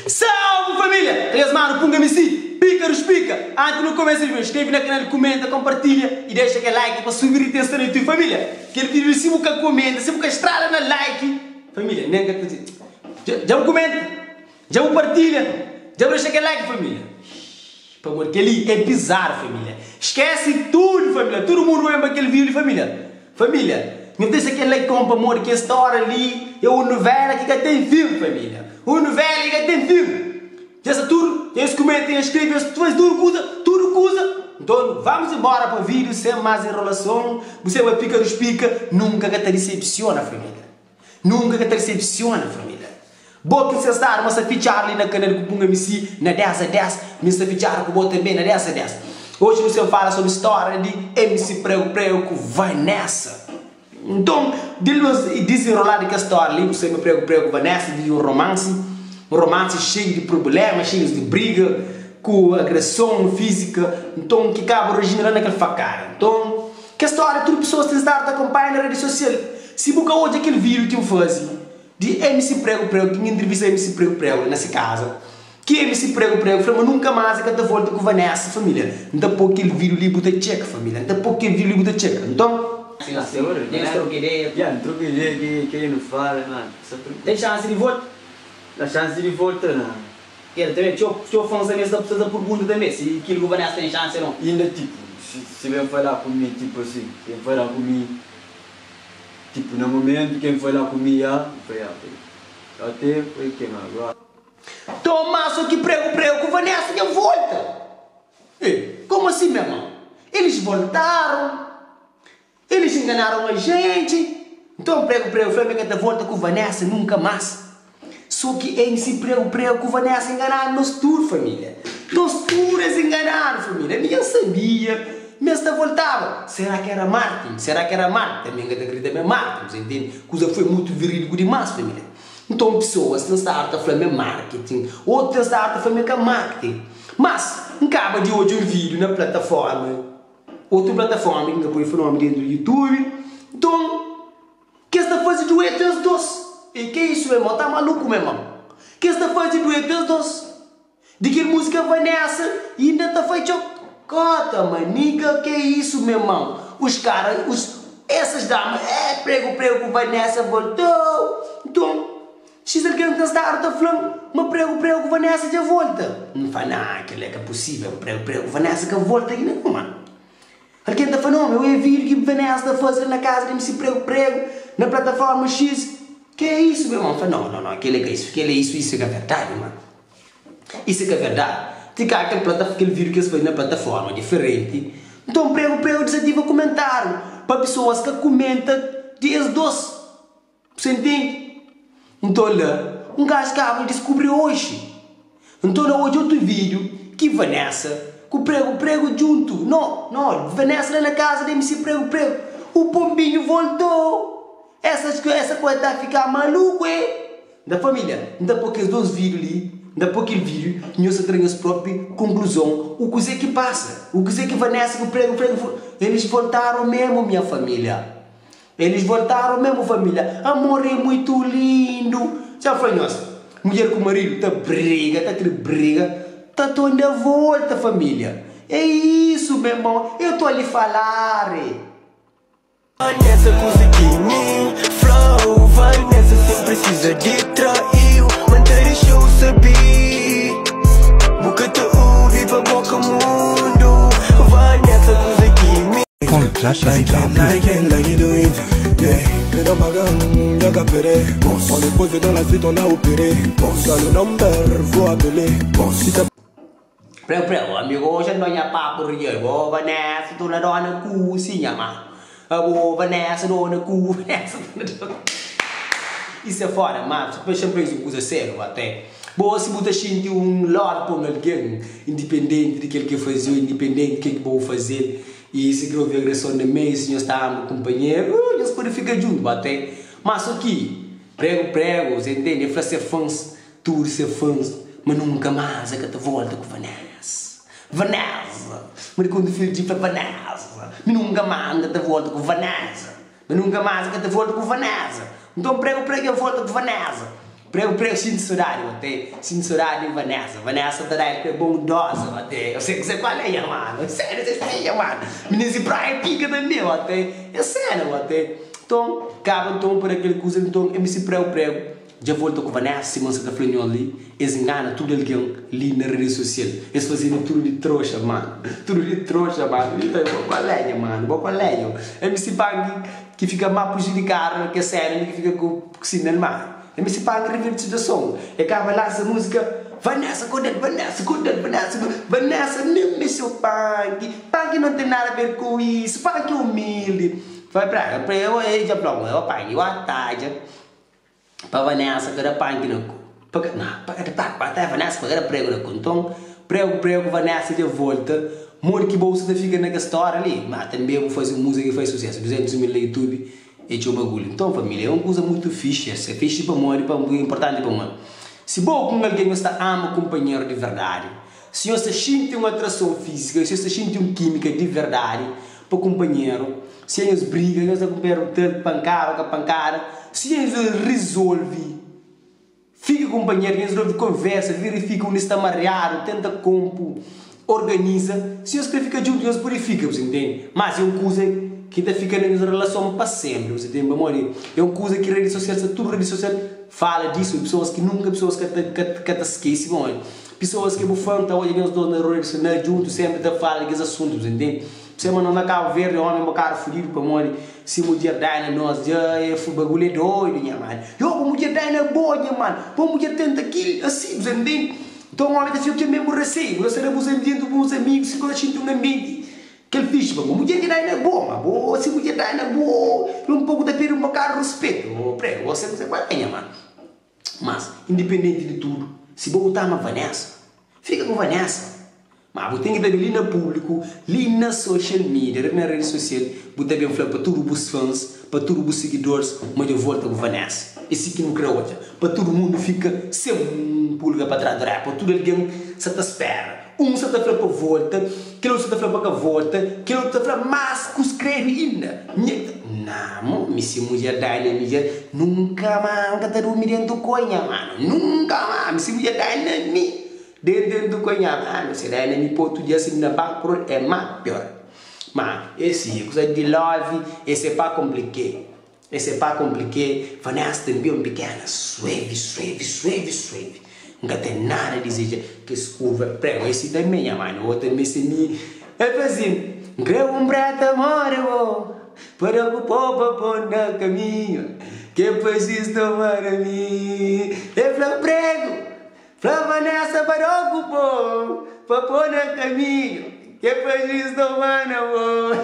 Salve família! Três mano, punga-me sim, pica-nos pica! Antes não começa a ver, inscreve no canal, comenta, compartilha e deixa aquele like para subir e testar na tua família. Aquele vídeo se você comenta, se você estrala na like, família, nem que já comenta, já partilha, já deixa aquele like, família. Para amor, que ali é bizarro, família. Esquece tudo, família. Todo mundo vai para aquele vídeo, família. Família, não deixa aquele like com amor, que esta hora ali é uma novela que tem filme, família. Uma novela que tem filme. Já está tudo, já se comenta, já escreve, já faz tudo coisa. Então vamos embora para o vídeo, sem mais enrolação. Você vai picar os pica, nunca que te decepciona, família. Nunca que te decepciona, família. Boa que você está, mas a fichar ali na canal com Punga MC, na 10 a 10, mas a fichar com o também na 10 a 10. Hoje você fala sobre a história de MC Prego com Vanessa. Então, desenrolar de que história ali, você me Prego com Vanessa, de um romance cheio de problemas, cheio de briga, com agressão física, então que acaba originando naquele facada. Então, que história, todas as pessoas têm que estar acompanhando na rede social. Se você hoje aquele vídeo que eu fazia, de MC Prego, que entrevista MC Prego nessa casa, que MC Prego, falou, nunca mais que eu volto com Vanessa, família. Então, por aquele vídeo ali, bota check, família. Então, por aquele vídeo ali, bota check. Então, tem troca ideia. Troca ideia que ele não fala, mano. Tem chance de volta? A chance de volta, não. Ele também, deixa eu fazer a mesma pergunta também, se aquilo que o Vanessa tem chance ou não. E ainda, tipo, se vem falar comigo, tipo assim, quem falar comigo, tipo, no momento, quem falar comigo, foi até foi quem agora. Toma, só que Prego com Vanessa que volta. Como assim, meu irmão? Eles voltaram, eles enganaram a gente. Então, Prego, foi que volta com Vanessa nunca mais. Só que MC Prego com Vanessa enganaram-nos tudo, família. Nós todos enganaram, família. Ninguém sabia. Mas está voltava. Será que era Martin? Também acredita é Martin, você entende? Coisa foi muito verídico demais, família. Então, pessoas têm a falar de marketing, outras têm a falar de marketing. Mas, acaba de hoje um vídeo na plataforma, outra plataforma que depois foi o nome dentro do YouTube. Então, que está fazendo duetos dois? E que isso, meu irmão? Tá maluco, meu irmão? Que está fazendo duetos dois? De que música Vanessa e ainda está fazendo cota, maniga, que isso, meu irmão? Os caras, essas damas, Prego com Vanessa voltou. Então, se alguém está falando, mas Prego com Vanessa já volta. Não faz nada, que é possível, Prego com Vanessa que volta aqui, não, mano. Alguém está falando, eu ia vir que Vanessa está fazendo na casa de MC Prego, na plataforma X. Que é isso, meu irmão? Não, aquele é isso, isso é verdade, mano. Isso é verdade. Tem aquele vídeo que eles fazem na plataforma diferente. Então, Prego desativa comentário para pessoas que comentam dias doces. Você entende? Então, lá, um gajo que descobriu hoje. Então, hoje outro vídeo que Vanessa com Prego junto. Não, Vanessa lá na casa de MC Prego. O pombinho voltou. Essa coisa está a ficar maluco, da família. Ainda por aqueles dois vídeos ali, ainda por aquele vídeo, nós temos a própria conclusão. O que é que passa? O que é que Vanessa com Prego, eles voltaram mesmo, minha família. Eles voltaram mesmo, família. Amor é muito lindo. Já foi nossa. Mulher com o marido tá briga, tá toda de volta, família. É isso, meu irmão. Eu tô ali falar, Vanessa conseguiu flow, Vanessa sem precisa de trair, manter o show subir, boca te ouve pra boca mundo, Vanessa conseguiu. Contrata like you do it, yeah. Don't bagan, y'a qu'à pérer. On est posé dans la suite, on a opéré. Dans le number, faut appeler. Si t'as Prego, amigo, hoje não é papo rio, Vanessa, tu na dona cu, sim, mano. Vanessa, dona cu, Vanessa, isso é fora, mas depois sempre isso usa sério até. Bom, se você sente lado para alguém, independente de que fazia, independente do que vou fazer, e se que houve agressão no meio, se nós estamos com companheiro, nós podemos ficar juntos até. Mas aqui, Prego, você entende? Eu falei ser fãs, tudo ser fãs, mas nunca mais é que te volta com Vanessa. Mas quando o filho diz para Vanessa, nunca mais que te volta com Vanessa. Mas nunca mais que te volta com Vanessa. Então Prego volta com Vanessa. Prego, sinto saudade, até. Sinto saudade de Vanessa. Vanessa também é bondosa, até. Eu sei que você qual é, mano. Sério, você sei, mano. Menina, se praia pica também, até. É sério, até. Então, acaba então por aquele coisa, então, eu me se prego. Já volto com Vanessa, Simão Santa Flanhol ali. Eles enganam tudo alguém ali na rede social. Eles fazendo tudo de trouxa, mano. Tudo de trouxa, mano. Então, qual é, mano? Qual é? MC Pang que fica mal prejudicado, que é sério, que fica com o sinal, mano. MC Pang revertir da som. E acaba lá essa música. Vanessa, Vanessa, nem me seu Pang. Pang não tem nada a ver com isso. Pang é humilde. Vai pra eu já plomo, eu Pang, eu atalho. Para Vanessa, que era Pang no cu. Para Vanessa, que era prego no cu. Então, prego, Vanessa de volta. Muito que bolsa fica naquela história ali. Mas também vou fazer música que faz sucesso. 200 mil no YouTube e tinha o bagulho. Então, família, é uma coisa muito fixe. É fixe para morrer, é importante para morrer. Se bom com alguém que ama o companheiro de verdade, se você sente uma atração física, se você sente uma química de verdade para o companheiro, se eles brigam, eles acompanham tanto pancada, se eles resolvem, fica com o companheiro, eles resolvem conversa, verificam onde está mareado, tenta compor, organiza, se eles ficam juntos, eles purificam, você entende? Mas é uma coisa que fica na relação para sempre, você entende? É uma coisa que rede social, tudo rede social fala disso, pessoas que te esquecem, pessoas que bufam, hoje eles dois na rede social juntos, sempre falam desses assuntos, você entende? Você não dá cá ver homem, uma cara fudido para morrer. Se mulher dá nós, já é bagulho doido, minha mãe. Eu, a mulher dá na boa, minha mãe. A mulher tenta aquilo, assim, você entende? Então, o homem está sempre mesmo receio. Você não usa ambiente com os amigos, se gosta de um ambiente. Que ele fiz, a mulher que dá na boa, se mulher dá na boa, um pouco de ter uma cara de respeito. Você vai ganhar, mano. Mas, independente de tudo, se você botar uma Vanessa, fica com Vanessa. Mas você tem que estar ali no público, ali na social media, na rede social, você também falar para todos os fãs, para todos os seguidores, mas eu volto com Vanessa. Esse aqui não crê outra. Para todo mundo fica sem pulga para trás do rap, para todo alguém se te espera. Se te fala para volta, que outro se te fala para volta, que outro te fala mais que os creme ainda. Não, me se mulher dá na mulher, nunca mais, nunca te dormir dentro do conha, mano. Nunca mais, me se mulher dá na mim. Dentro do conha, mano, se dá na mim, ponto de assim, na banco, é mais pior. Mas, esse coisa de love, esse é para complicar. Esse é para complicar. Vanessa também é um pequena, suave. Nunca tem nada a dizer que se curva, prego, esse também, mano, outro também se me... É assim, grego um prato amor, para o povo pôr no caminho, que preciso tomar a mim. É para prego, para Vanessa para o povo, para pôr no caminho, que preciso tomar amor.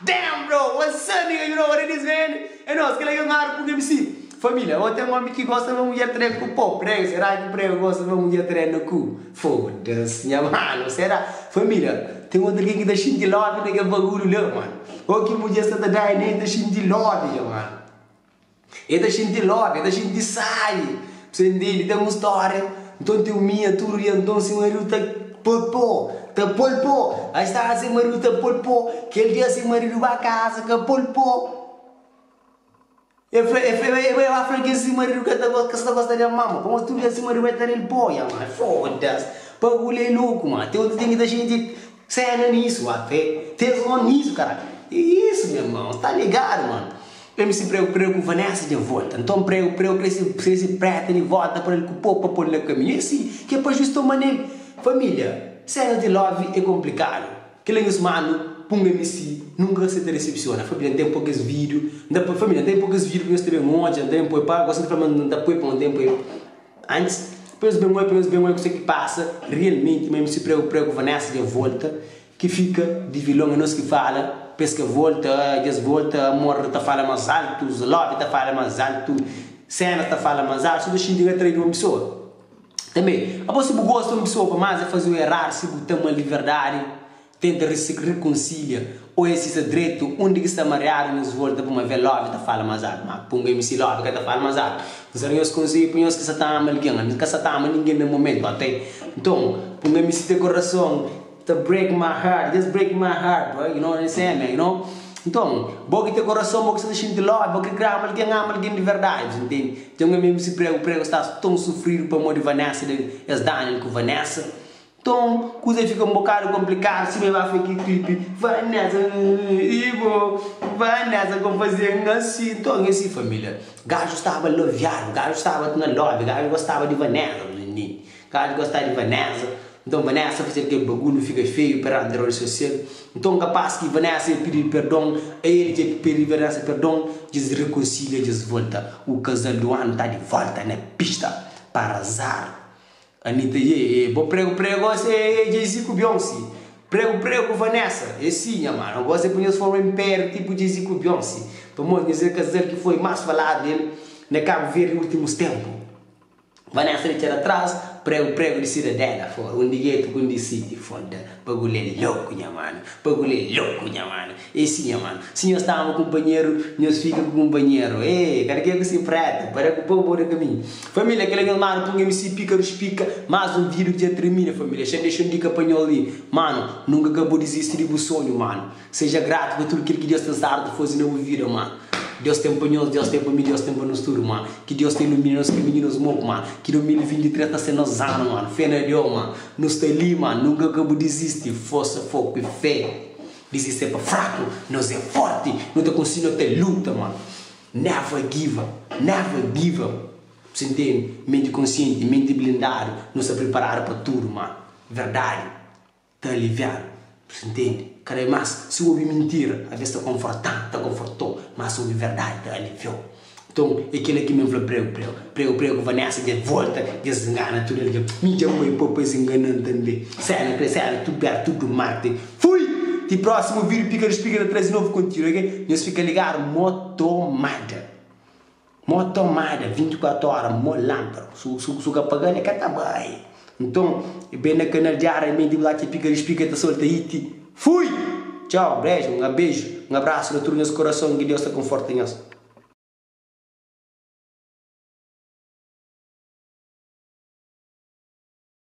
Damn, bro, what's up, nigga? You know what it is, man? É nós, que legal, mano, porque MC. Família, eu tenho um amigo que gosta de uma mulher treino com o pó, prego. Será que o prego gosta de uma mulher treino no cu? Foda-se, minha mano, será? Família, tem outro aqui que dá xinto de love, né, que é bagulho lá, mano. Ou que mulher está dando nem dá xinto de love, mano. Ele dá xinto de love, ele dá xinto de sai. Você entende? Tem uma história, então tem o minha, tudo, e então se o marido tá polpó. Aí está assim, o marido tá polpó. Aquele dia assim, o marido vai a casa, que é polpó. Eu falei que esse marido que está gostando de mamãe, como tu esse marido vai estar em boia, mano, foda-se, bagulho é louco, mano, tem outro tem que dar gente cena nisso, até, tesão nisso, cara, isso, meu irmão, tá ligado, mano, eu me se prego com Vanessa de volta, então prego para esse preta de volta para ele com o povo para no caminho, esse que é para justo maneiro, família, cena de love é complicado, que lenhos, mano, punga MC, nunca se te recepciona. Família tem poucos vídeos, família tem poucos vídeos que nós temos um monte, tem pouco para gosta de falar não dá pouco não tem pouco. Antes, depois bem muito que passa, realmente mesmo se prego Vanessa de volta, que fica de vilão nós que fala, pesca volta, amor tá fala mais alto, love tá fala mais alto, cena tá fala mais alto, tudo isso de atrair uma pessoa. Também, após se gosta de uma pessoa, mas é fazer o errar, se botar uma liberdade, tenta se reconcilia, ou esse direito, onde que está mareado, nos volta para uma vez love, tá fala mais alto, mas punga MC love, que tá fala mais alto. Os amigos conseguem, que se tá ama ninguém, nunca se tá ama ninguém no momento, até. Então, punga MC de coração, to break my heart, just break my heart, bro, you know what I'm saying, man, you know? Então, boca teu coração, boca se sente logo, boca grama, alguém ama alguém de verdade, entende? Então, mesmo se prego, está tão sofrido para morrer Vanessa, eles Daniel com Vanessa. Então, coisa fica um bocado complicada, se me vai fazer clipe, Vanessa, Vanessa, como fazer assim, então, assim, família. Gajo estava loviado, gajo estava na lobby, gajo gostava de Vanessa, menino. Gajo gostava de Vanessa. Então Vanessa fazer aquele bagulho fica feio perante a rede social. Então capaz que Vanessa pedir perdão, ele já pedir Vanessa perdão, diz reconcilia, diz volta. O casal do ano está de volta na pista para azar. Anitta, vou prego, Jay-Z com Beyoncé. Prego, Vanessa. É sim, mano. Agora você conhece o império tipo Jay-Z com Beyoncé. Vamos dizer casal que foi mais falado dele na Cabo Verde nos últimos tempos. Vanessa de tirar atrás, prego de cidadela, fora. Onde gueto, onde city, foda. Bagulho é louco, minha mano. Bagulho é louco, minha mano. E sim, minha mano. Se nós estávamos com companheiro, nós ficamos com companheiro. Ei, cara que se preta, para que o povo bora caminho. Família, aquele mano, põe MC pica, mais um vídeo que já termina, família. Deixa eu dica apanhou ali. Mano, nunca acabou de desistir do sonho, mano. Seja grato por tudo aquilo que Deus tem dado, fosse na vida, mano. Deus tem para nós, Deus tem para mim, Deus tem para nós tudo, mano. Que Deus tem ilumina nos caminhos, nos mocos, mano. Que 2023 está sendo nos anos, mano. Fé na Deus, mano. Nos tem ali, mano. Nunca acabo de desistir. Força, foco e fé. Desistir é para fraco, nós é forte. Não te consigo ter luta, mano. Never give up. Never give up. Você entende? Mente consciente, mente blindada. Não se preparar para tudo, mano. Verdade. Está aliviado. Você entende? Cada vez mais, se houve mentira, às vezes está confortou, mas se houve verdade, está aliviou. Então, aquele aqui mesmo falou prego, Vanessa, de volta, desengana tudo, ele me chamou e depois enganando também. Sai, tudo mate. Fui! De próximo vídeo, pica, traz novo conteúdo, ok? Nós fica ligado, Motomada, 24 horas, molâmparo, suga pagando é catabai. Então, bem na canal de área, meio de lá que pica, tá solta aí, fui! Tchau, beijo, um abraço, na turma nesse coração, que Deus te conforte em nós.